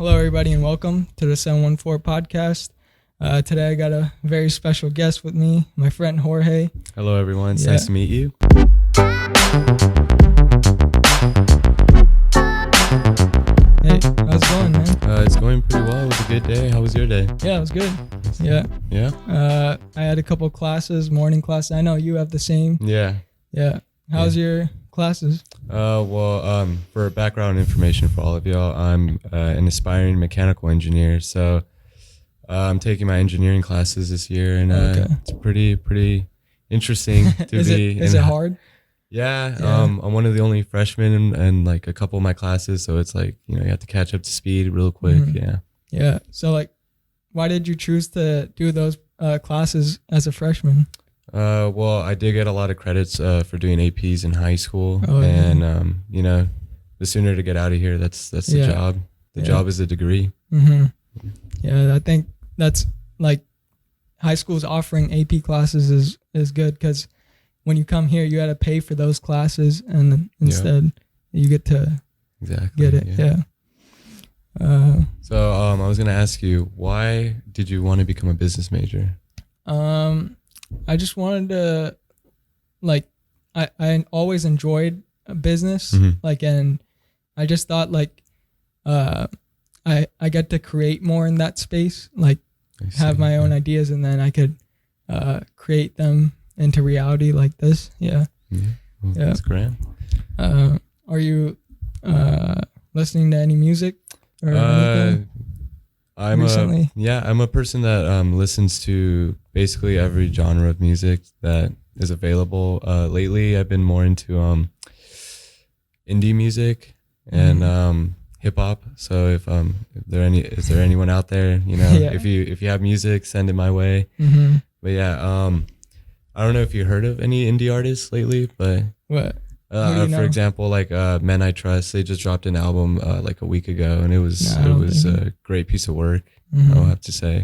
Hello, everybody, and welcome to the 714 podcast. Today, I got a very special guest with me, my friend Jorge. Hello, everyone. It's nice to meet you. Hey, how's it going, man? It's going pretty well. It was a good day. How was your day? Yeah, it was good. Yeah. Yeah? I had a couple classes, morning classes. I know you have the same. Yeah. Yeah. How's your classes? For background information for all of y'all, I'm an aspiring mechanical engineer. So I'm taking my engineering classes this year, and it's pretty interesting to be. Is it hard? Yeah. I'm one of the only freshmen in like a couple of my classes, so it's like, you have to catch up to speed real quick. Mm-hmm. Yeah. Yeah. So like, why did you choose to do those classes as a freshman? I did get a lot of credits for doing APs in high school, the sooner to get out of here, that's the job. The job is a degree. Mm-hmm. Yeah, I think that's like high school's offering AP classes is good because when you come here, you got to pay for those classes, and instead you get to get it. Yeah. So I was gonna ask you, why did you want to become a business major? I just wanted to, like, I always enjoyed business, and I just thought I get to create more in that space, have my own ideas, and then I could create them into reality like this. Yeah. Well, that's great. Are you listening to any music or anything recently? I'm a person that listens to basically every genre of music that is available. Lately, I've been more into indie music and hip hop. So is there anyone out there, if you have music, send it my way. Mm-hmm. But I don't know if you heard of any indie artists lately, but what? For example, Men I Trust, they just dropped an album like a week ago, and it was a great piece of work. I'll have to say.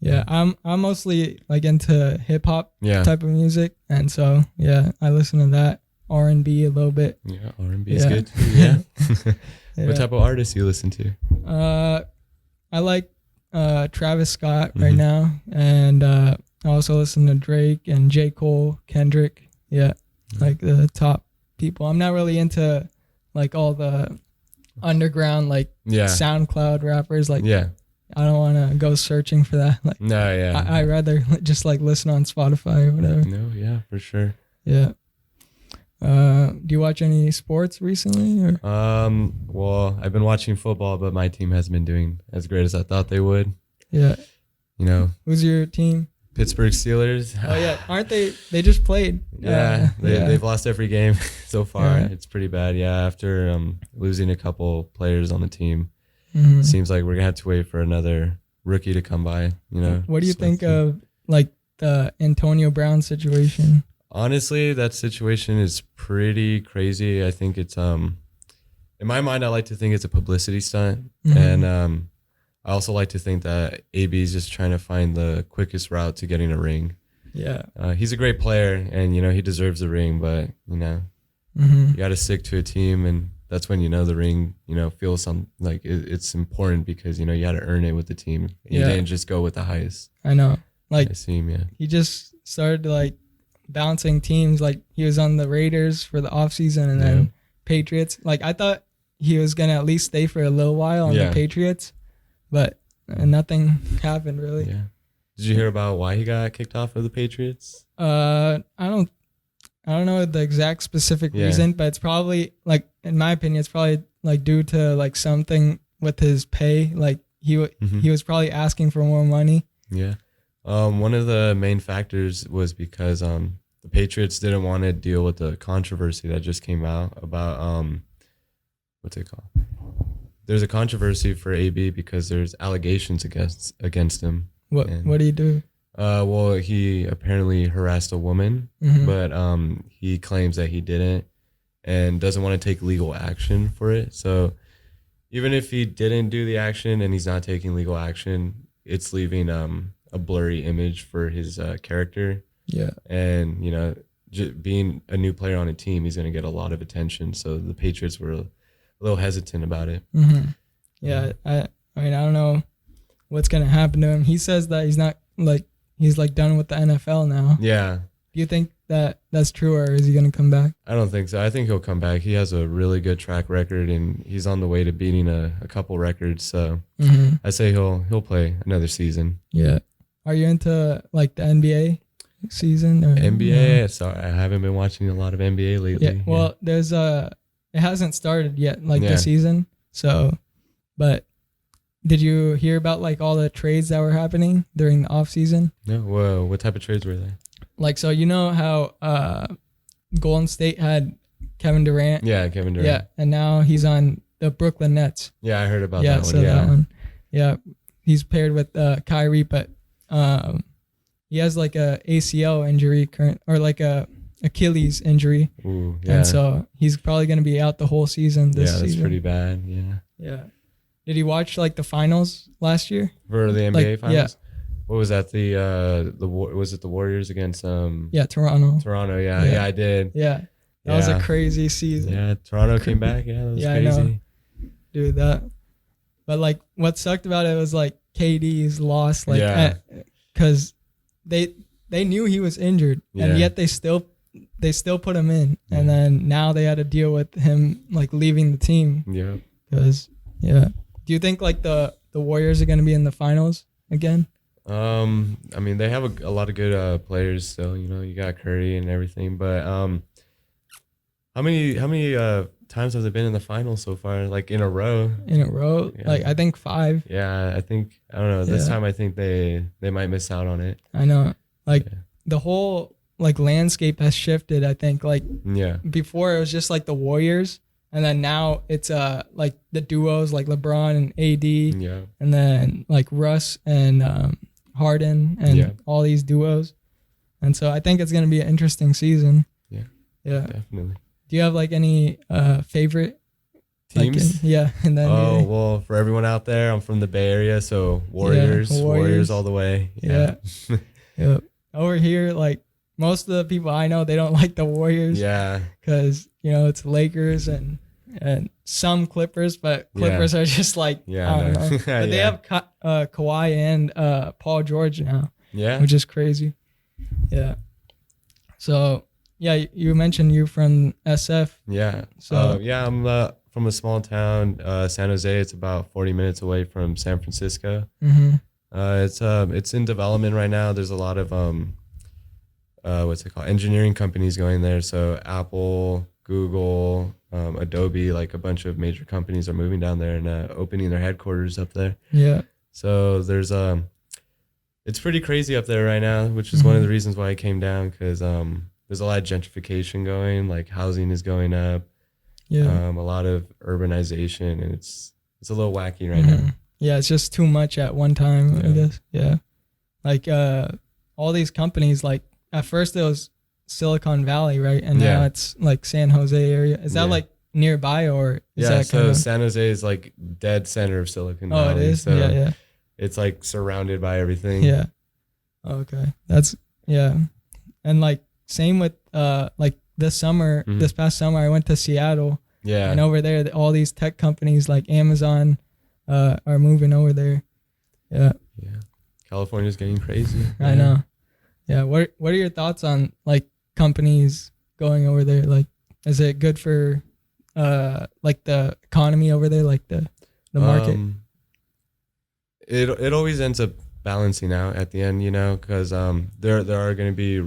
Yeah, I'm mostly into hip hop type of music, and so I listen to that. R&B a little bit. Yeah, R&B is good too. Yeah. What type of artists do you listen to? I like Travis Scott right now, and I also listen to Drake and J. Cole, Kendrick. Yeah, like the top people. I'm not really into all the underground SoundCloud rappers. I don't want to go searching for that. I rather just listen on Spotify or whatever. No, yeah, for sure. Yeah. Do you watch any sports recently? Or? I've been watching football, but my team hasn't been doing as great as I thought they would. Yeah. Who's your team? Pittsburgh Steelers. Oh yeah, aren't they? They just played. They've lost every game so far. Yeah. It's pretty bad. Yeah, after losing a couple players on the team, Mm-hmm. seems like we're gonna have to wait for another rookie to come by. What do you think of the Antonio Brown situation? Honestly, that situation is pretty crazy. I think it's in my mind, I like to think it's a publicity stunt, and I also like to think that AB is just trying to find the quickest route to getting a ring. Yeah. He's a great player, and he deserves the ring, but you got to stick to a team, and that's when the ring feels it's important because you got to earn it with the team. You didn't just go with the highest. I know. I see him. He just started bouncing teams. He was on the Raiders for the offseason and then Patriots. I thought he was gonna at least stay for a little while on the Patriots, but nothing happened really. Yeah. Did you hear about why he got kicked off of the Patriots? I don't know the exact specific reason, but it's probably in my opinion, it's probably due to something with his pay. He was probably asking for more money. Yeah. One of the main factors was because the Patriots didn't want to deal with the controversy that just came out about what's it called? There's a controversy for AB because there's allegations against him. What did he do? He apparently harassed a woman, but he claims that he didn't and doesn't want to take legal action for it. So even if he didn't do the action and he's not taking legal action, it's leaving a blurry image for his character. Yeah. And, being a new player on a team, he's going to get a lot of attention. So the Patriots were a little hesitant about it. Mm-hmm. Yeah, I mean, I don't know what's gonna happen to him. He says that he's not like he's like done with the NFL now. Yeah. Do you think that that's true, or is he gonna come back? I don't think so. I think he'll come back. He has a really good track record, and he's on the way to beating a couple records. So I say he'll play another season. Yeah. Are you into like the NBA season? Or, NBA? no? Sorry, I haven't been watching a lot of NBA lately. Yeah. Well, there's it hasn't started yet, like Yeah. the season. So, but did you hear about like all the trades that were happening during the off season? No. Whoa. What type of trades were there? Like, so you know how Golden State had Kevin Durant? Yeah, Kevin Durant. Yeah, and now he's on the Brooklyn Nets. Yeah, I heard about Yeah, that one. so Yeah. that one. Yeah, he's paired with Kyrie, but he has like a ACL injury or like a Achilles injury, Ooh, yeah. and so he's probably going to be out the whole season this that's season. pretty bad. Yeah. Yeah. Did you watch like the finals last year? For the NBA Like, finals? yeah. What was that? Was it the Warriors against Yeah, Toronto. Toronto? Yeah, Yeah. yeah, I did. Yeah. That was Yeah. a crazy season. Yeah, Toronto came back. Yeah, that was Yeah, I know. crazy. Dude, but like what sucked about it was like KD's loss, like Yeah. because they knew he was injured, Yeah. and yet they still put him in, and then now they had to deal with him like leaving the team. Yeah. Because do you think like the Warriors are going to be in the finals again? I mean, they have a lot of good players still. You know, you got Curry and everything, but how many times have they been in the finals so far? Like in a row? In a row, Yeah. like I think 5. Yeah, I don't know. This Yeah. time I think they might miss out on it. I know, like Yeah. the whole like landscape has shifted. I think like Yeah. before it was just like the Warriors, and then now it's like the duos like LeBron and AD, Yeah. and then like Russ and Harden and Yeah. all these duos, and so I think it's gonna be an interesting season. Yeah. Yeah. Definitely. Do you have like any favorite Teams? and then Oh, well, for everyone out there, I'm from the Bay Area, so Warriors Warriors. all the way. Yeah. Yep. Over here, like most of the people I know, they don't like the Warriors. Yeah. Because it's Lakers and some Clippers, but Clippers are just like Yeah, I don't no. know. But they Yeah. have Kawhi and Paul George now, Yeah. which is crazy. Yeah. So yeah, you mentioned you're from SF. Yeah. So- yeah, I'm from a small town, San Jose. It's about 40 minutes away from San Francisco. Mm-hmm. It's in development right now. There's a lot of what's it called? Engineering companies going there. So Apple, Google, Adobe, like a bunch of major companies are moving down there and opening their headquarters up there. Yeah. So there's it's pretty crazy up there right now, which is one of the reasons why I came down, because there's a lot of gentrification going, like housing is going up, Yeah. a lot of urbanization, and it's a little wacky right now. Yeah, it's just too much at one time, I Yeah. guess. Yeah. Like all these companies, like at first it was Silicon Valley, right? And now Yeah. it's like San Jose area. Is that Yeah. like nearby, or is Yeah, that so kind of... San Jose is like dead center of Silicon Oh, Valley. it is? So Yeah. it's like surrounded by everything. Yeah. Okay. That's and like same with like this past summer I went to Seattle, Yeah. and over there all these tech companies like Amazon are moving over there. Yeah. Yeah. California's getting crazy. I know. Yeah. What are your thoughts on like companies going over there? Like, is it good for like the economy over there, like the market? It always ends up balancing out at the end, because there are going to be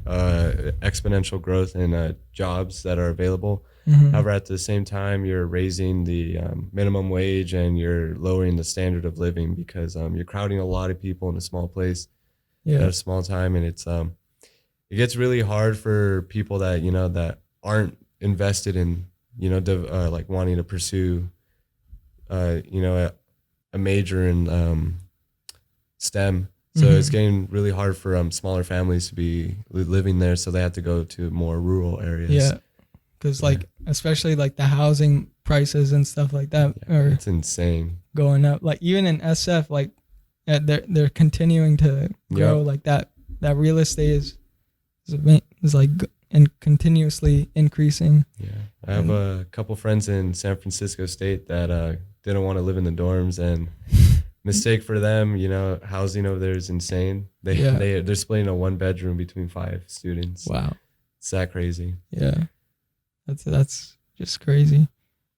exponential growth in jobs that are available. Mhm. However, at the same time, you're raising the minimum wage and you're lowering the standard of living, because you're crowding a lot of people in a small place at Yeah. a small time, and it gets really hard for people that that aren't invested in like wanting to pursue a major in STEM. So Mhm. it's getting really hard for smaller families to be living there, so they have to go to more rural areas. Yeah. Because like especially like the housing prices and stuff like that are It's insane. going up. Like even in SF, like they're continuing to grow. Yep. Like that real estate is like continuously increasing. Yeah, I have a couple friends in San Francisco State that didn't want to live in the dorms, and mistake for them. Housing over there is insane. They're splitting a 1 bedroom between 5 students. Wow, It's that crazy. yeah, that's just crazy.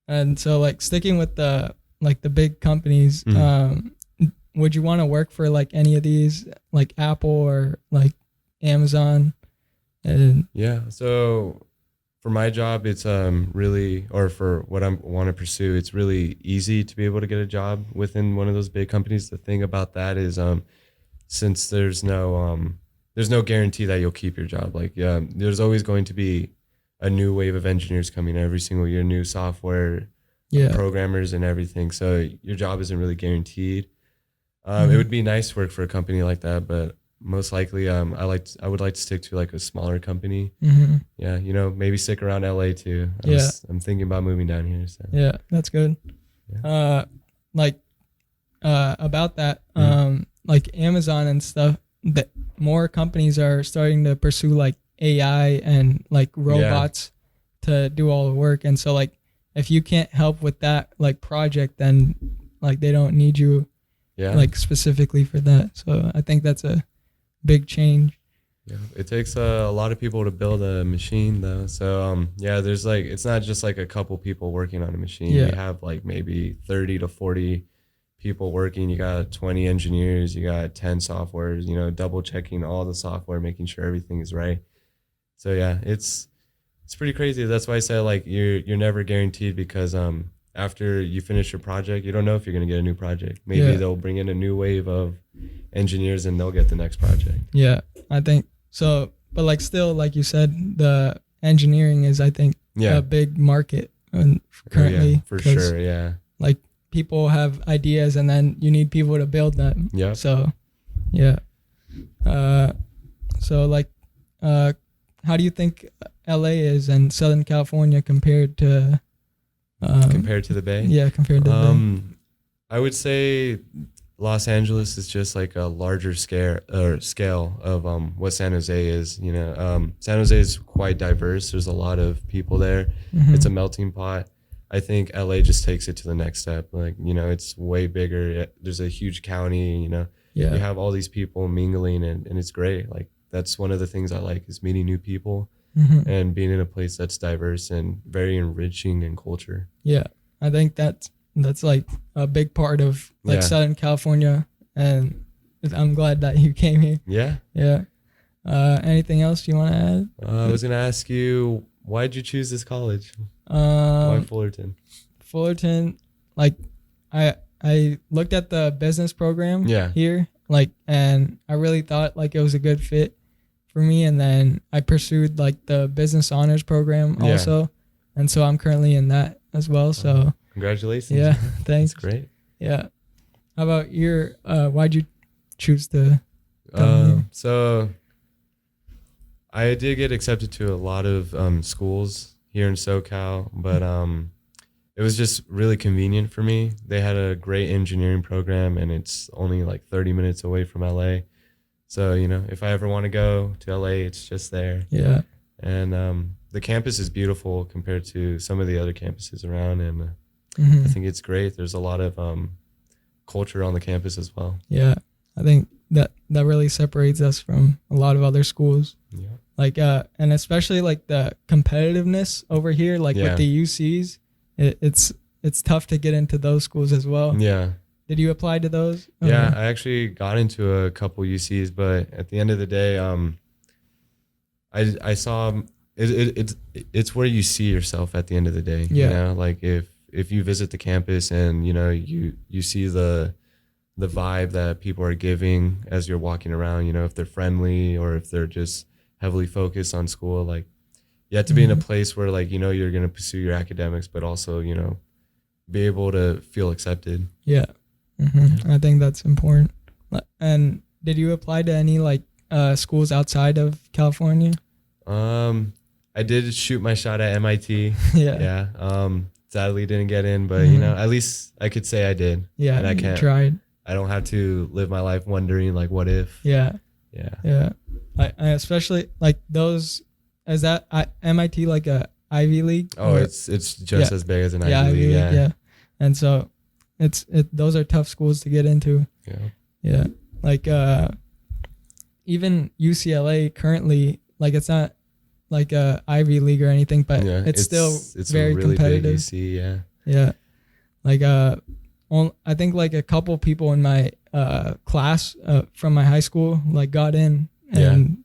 And so, like, sticking with the big companies, would you want to work for like any of these, like Apple or like Amazon? And Yeah. So for my job, it's really, or for what I want to pursue, it's really easy to be able to get a job within one of those big companies. The thing about that is, since there's no guarantee that you'll keep your job. Like, there's always going to be a new wave of engineers coming every single year, new software, programmers and everything. So your job isn't really guaranteed. It would be nice to work for a company like that, but most likely, I would like to stick to like a smaller company. Yeah, maybe stick around LA too. I'm thinking about moving down here. So yeah, that's good. Yeah. About that, like Amazon and stuff, that more companies are starting to pursue like AI and like robots to do all the work. And so like, if you can't help with that like project, then like they don't need you like specifically for that. So I think that's a big change. Yeah, it takes a lot of people to build a machine though. So there's like, it's not just like a couple people working on a machine. You have like maybe 30 to 40 people working. You got 20 engineers, you got 10 softwares, double checking all the software, making sure everything is right. So yeah, it's pretty crazy. That's why I said like you're never guaranteed, because after you finish your project, you don't know if you're going to get a new project. Maybe they'll bring in a new wave of engineers and they'll get the next project. Yeah, I think so. But like still, like you said, the engineering is, I think, a big market currently. For sure, yeah. Like people have ideas and then you need people to build them. Yeah. So, yeah. So like, how do you think LA is and Southern California compared to the Bay? Yeah, compared to the Bay. I would say Los Angeles is just like a larger scale of what San Jose is. San Jose is quite diverse. There's a lot of people there. It's a melting pot. I think LA just takes it to the next step. Like, it's way bigger. There's a huge county, you have all these people mingling and it's great. Like, that's one of the things I like, is meeting new people and being in a place that's diverse and very enriching in culture. Yeah, I think that's like a big part of like Southern California, and I'm glad that you came here. Yeah. Anything else you want to add? I was gonna ask you, why did you choose this college? Why Fullerton? Fullerton, like I looked at the business program here, like, and I really thought like it was a good fit for me, and then I pursued like the business honors program also, and so I'm currently in that as well. So congratulations. Yeah, thanks. That's great. Yeah. How about your why'd you choose to come here? So I did get accepted to a lot of schools here in SoCal, but it was just really convenient for me. They had a great engineering program and it's only like 30 minutes away from LA. So, if I ever want to go to LA, it's just there. Yeah. And the campus is beautiful compared to some of the other campuses around, and I think it's great. There's a lot of culture on the campus as well. Yeah. I think that really separates us from a lot of other schools. Yeah. Like and especially like the competitiveness over here, like with the UCs, it's tough to get into those schools as well. Yeah. Did you apply to those? Yeah, I actually got into a couple UCs, but at the end of the day, I saw it's where you see yourself at the end of the day. Yeah. Like if you visit the campus and you see the vibe that people are giving as you're walking around, if they're friendly or if they're just heavily focused on school, like you have to be in a place where like you're gonna pursue your academics, but also be able to feel accepted. Yeah. I think that's important. And did you apply to any like schools outside of California? I did shoot my shot at MIT. Yeah. Sadly didn't get in, but at least I could say I did. Yeah. And I tried. I don't have to live my life wondering like what if. Yeah. Yeah. I especially like those is that MIT like a Ivy League? Oh, it's just as big as an Ivy League. Yeah. And so those are tough schools to get into. Yeah. Like even UCLA currently, like it's not like a Ivy League or anything, but it's still very really competitive. Big UC, yeah. Like I think like a couple people in my class from my high school like got in, and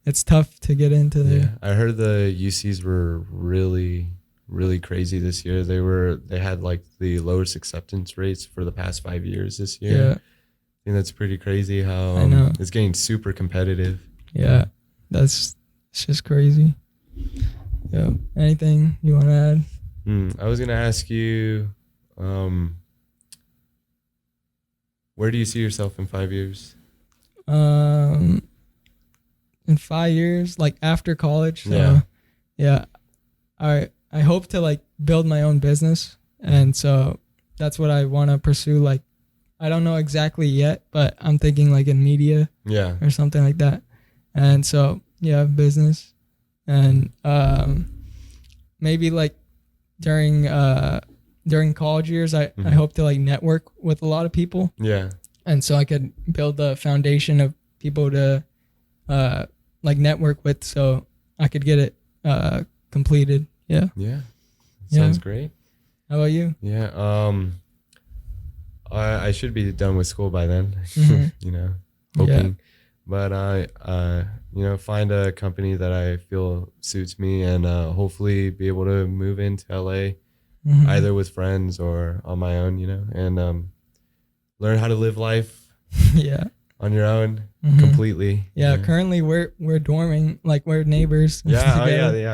it's tough to get into there. Yeah, I heard the UCs were really crazy this year. They had like the lowest acceptance rates for the past 5 years this year. Yeah. I think that's pretty crazy how I know. It's getting super competitive. Yeah. It's just crazy. Yeah. Anything you want to add? I was going to ask you, where do you see yourself in 5 years? In 5 years, like after college. So, yeah. I hope to like build my own business. And so that's what I want to pursue. Like, I don't know exactly yet, but I'm thinking like in media or something like that. And so, business. And maybe like during college years, I hope to like network with a lot of people. Yeah. And so I could build a foundation of people to like network with, so I could get it completed. Yeah. Sounds great. How about you? Yeah. I should be done with school by then. Mm-hmm. Hoping. But find a company that I feel suits me, and hopefully be able to move into LA, either with friends or on my own, and learn how to live life on your own completely. Yeah, currently we're dorming, like we're neighbors. Yeah.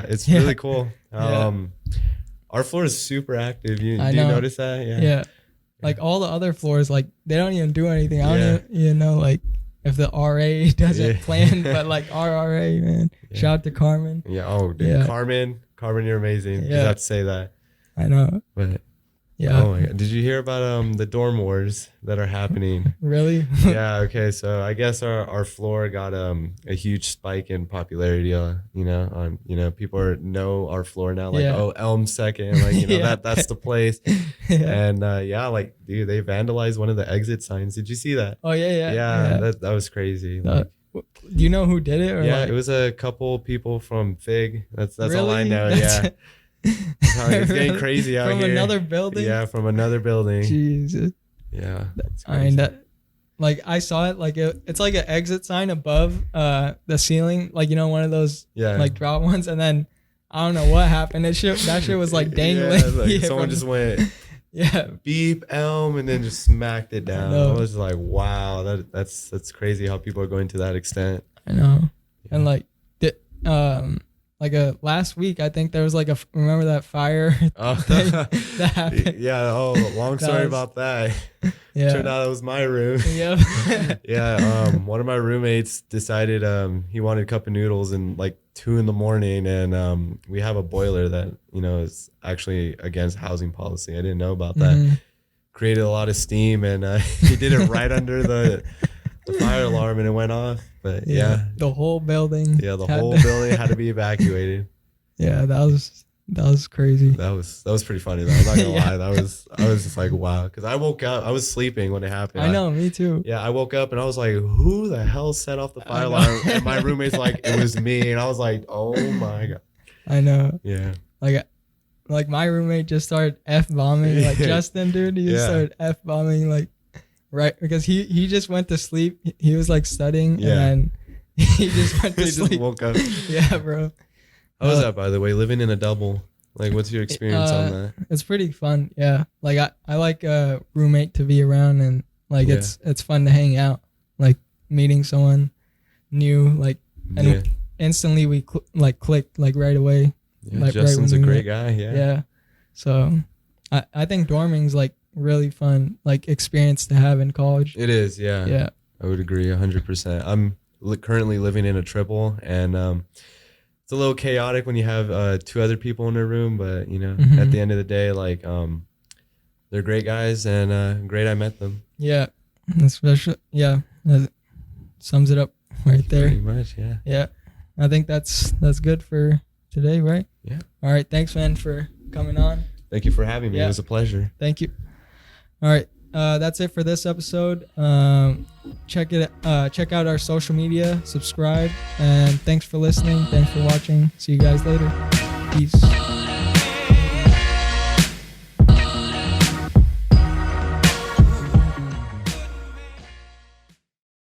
It's really cool. Our floor is super active. Do you notice that? Yeah. Like all the other floors, like they don't even do anything. I don't even know like if the RA doesn't plan, but like our RA, man. Shout out to Carmen. Yeah. Oh, dude. Carmen, you're amazing. You have to say that. I know. But yeah. Oh my God. Did you hear about the dorm wars that are happening? Really? Yeah. Okay. So I guess our floor got a huge spike in popularity. People know our floor now. Like Elm Second. Like that's the place. And dude, they vandalized one of the exit signs. Did you see that? Oh yeah. That was crazy. Do you know who did it? Or it was a couple people from Fig. That's really? All I know. It's getting crazy out here. From another building? Yeah, from another building. Jesus. Yeah. I saw it, like it's like an exit sign above the ceiling, like one of those like drop ones, and then I don't know what happened. That shit was like dangling. Someone just went beep Elm and then just smacked it down. I was like, wow, that's crazy how people are going to that extent. I know. And last week, I think there was like remember that fire thing that happened? Yeah. Oh, long story about that. Yeah. Turned out it was my room. Yep. Yeah. One of my roommates decided he wanted a cup of noodles in like 2 a.m, and we have a boiler that is actually against housing policy. I didn't know about that. Created a lot of steam, and he did it right under the fire alarm, and it went off. But the whole building. Yeah, the whole building had to be evacuated. Yeah, that was crazy. That was pretty funny though. I'm not gonna lie. I was just like, wow, because I woke up. I was sleeping when it happened. I know, me too. Yeah, I woke up and I was like, who the hell set off the fire alarm? And my roommate's like, it was me, and I was like, oh my God. I know. Yeah. Like my roommate just started F-bombing. Like Justin, dude, he just started F-bombing like. Right, because he just went to sleep. He was like studying, and then he just went to sleep. Just woke up. Yeah, bro. How was that, by the way? Living in a double. Like, what's your experience on that? It's pretty fun. Yeah, like I like a roommate to be around, and like it's fun to hang out. Like meeting someone new, like and instantly we clicked like right away. Yeah, like, Justin's a great guy. Yeah. So I think dorming's like really fun like experience to have in college. It is, yeah. I would agree 100%. I'm currently living in a triple, and it's a little chaotic when you have 2 other people in a room, but at the end of the day, like they're great guys, and great I met them. Yeah, especially that sums it up right there. Pretty much. Yeah. I think that's good for today, right? Yeah. All right. Thanks, man, for coming on. Thank you for having me. Yeah. It was a pleasure. Thank you. All right. That's it for this episode. Check out our social media, subscribe, and thanks for listening. Thanks for watching. See you guys later. Peace.